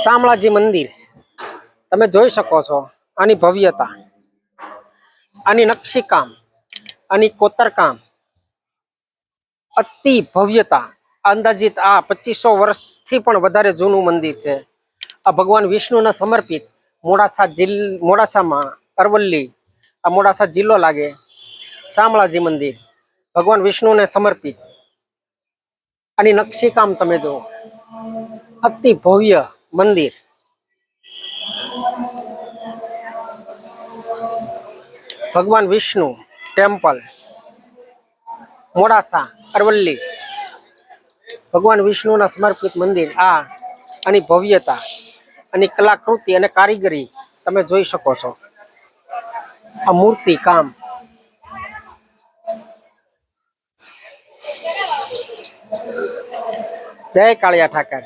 શામળાજી મંદિર તમે જોઈ શકો છો. આની ભવ્યતા, આની નકશીકામ, આની કોતરકામ, અતિ ભવ્યતા. અંદાજિત આ 2500 વર્ષથી પણ વધારે જૂનું મંદિર છે. આ ભગવાન વિષ્ણુને સમર્પિત મોડાસામાં અરવલ્લી, આ મોડાસા જિલ્લો લાગે. શામળાજી મંદિર ભગવાન વિષ્ણુને સમર્પિત. આની નકશીકામ તમે જુઓ, અતિ ભવ્ય મંદિર. ભગવાન વિષ્ણુ ટેમ્પલ, મોડાસા અરવલ્લી, ભગવાન વિષ્ણુના સમર્પિત મંદિર. આની ભવ્યતા, આની કલાકૃતિ અને કારીગરી તમે જોઈ શકો છો. આ મૂર્તિ કામ, જય કાળિયા ઠાકર.